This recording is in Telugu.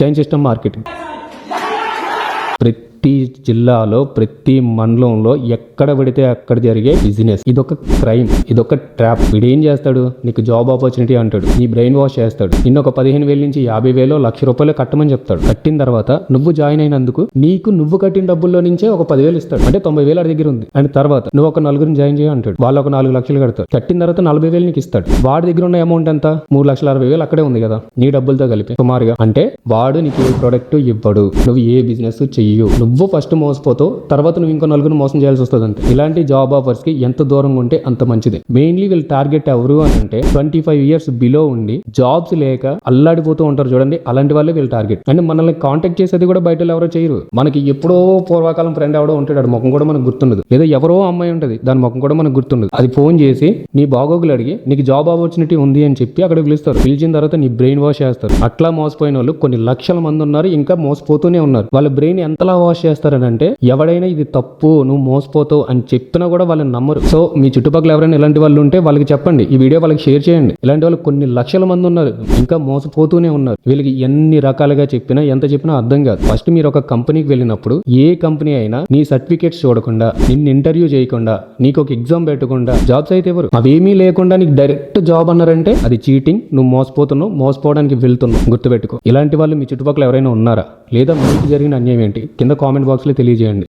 Chain system marketing. ప్రతి జిల్లాలో ప్రతి మండలంలో ఎక్కడ పడితే అక్కడ జరిగే బిజినెస్. ఇదొక క్రైమ్, ఇదొక ట్రాప్. వీడేం చేస్తాడు, నీకు జాబ్ ఆపర్చునిటీ అంటాడు, నీ బ్రెయిన్ వాష్ చేస్తాడు. నిన్న ఒక 15,000 నుంచి 50,000 1,00,000 కట్టమని చెప్తాడు. కట్టిన తర్వాత నువ్వు జాయిన్ అయినందుకు నీకు నువ్వు కట్టిన డబ్బుల్లో నుంచే ఒక 10,000 ఇస్తాడు. అంటే 90,000 ఆడి దగ్గర ఉంది. అండ్ తర్వాత నువ్వు ఒక 4 జాయిన్ చేయ అంటాడు. వాళ్ళు ఒక 4 లక్షలు కడతారు. కట్టిన తర్వాత 40,000 నీకు ఇస్తాడు. వాడి దగ్గర ఉన్న అమౌంట్ ఎంత, 3,60,000 అక్కడే ఉంది కదా నీ డబ్బులతో కలిపి సుమారుగా. అంటే వాడు నీకు ఏ ప్రొడక్ట్ ఇవ్వడు, నువ్వు ఏ బిజినెస్ చెయ్యు. నువ్వు ఫస్ట్ మోసపోతావు, తర్వాత నువ్వు ఇంకో 4 మోసం చేయాల్సి వస్తుంది అంతే. ఇలాంటి జాబ్ ఆఫర్స్ కి ఎంత దూరంగా ఉంటే అంత మంచిది. మెయిన్లీ వీళ్ళు టార్గెట్ ఎవరు అని అంటే 25 ఇయర్స్ బిలో ఉండి జాబ్స్ లేక అల్లాడిపోతూ ఉంటారు చూడండి, అలాంటి వాళ్ళే వీళ్ళు టార్గెట్. అండ్ మనల్ని కాంటాక్ట్ చేసేది కూడా బయట ఎవరో చేయరు. మనకి ఎప్పుడో పూర్వకాలం ఫ్రెండ్ ఎవడో ఉంటాడు, ముఖం కూడా మనకు గుర్తుండదు. లేదా ఎవరో అమ్మాయి ఉంటుంది, దాని ముఖం కూడా మనకు గుర్తుండదు. అది ఫోన్ చేసి నీ బాగోగులు అడిగి నీకు జాబ్ ఆపర్చునిటీ ఉంది అని చెప్పి అక్కడ పిలుస్తారు. పిలిచిన తర్వాత నీ బ్రెయిన్ వాష్ చేస్తారు. అట్లా మోసపోయిన వాళ్ళు కొన్ని లక్షల మంది ఉన్నారు, ఇంకా మోసపోతూనే ఉన్నారు. వాళ్ళ బ్రెయిన్ ఎంతలా వాష్ చేస్తారనంటే ఎవడైనా ఇది తప్పు, నువ్వు మోసపోతావు అని చెప్పినా కూడా వాళ్ళని నమ్మరు. సో మీ చుట్టుపక్కల ఎవరైనా ఇలాంటి వాళ్ళు ఉంటే వాళ్ళకి చెప్పండి, ఈ వీడియో వాళ్ళకి షేర్ చేయండి. ఇలాంటి వాళ్ళు కొన్ని లక్షల మంది ఉన్నారు, ఇంకా మోసపోతూనే ఉన్నారు. వీళ్ళకి ఎన్ని రకాలుగా చెప్పినా ఎంత చెప్పినా అర్థం కాదు. ఫస్ట్ మీరు ఒక కంపెనీకి వెళ్ళినప్పుడు ఏ కంపెనీ అయినా నీ సర్టిఫికేట్స్ చూడకుండా, నిన్ను ఇంటర్వ్యూ చేయకుండా, నీకు ఒక ఎగ్జామ్ పెట్టకుండా జాబ్స్ అయితే ఎవరు. అవేమీ లేకుండా నీకు డైరెక్ట్ జాబ్ అన్నారంటే అది చీటింగ్. నువ్వు మోసపోతున్నావు, మోసపోవడానికి వెళ్తున్నావు. గుర్తుపెట్టుకో. ఇలాంటి వాళ్ళు మీ చుట్టుపక్కల ఎవరైనా ఉన్నారా, లేదా మీకు జరిగిన అన్యాయం ఏంటి కింద కామెంట్ బాక్స్ లో తెలియజేయండి.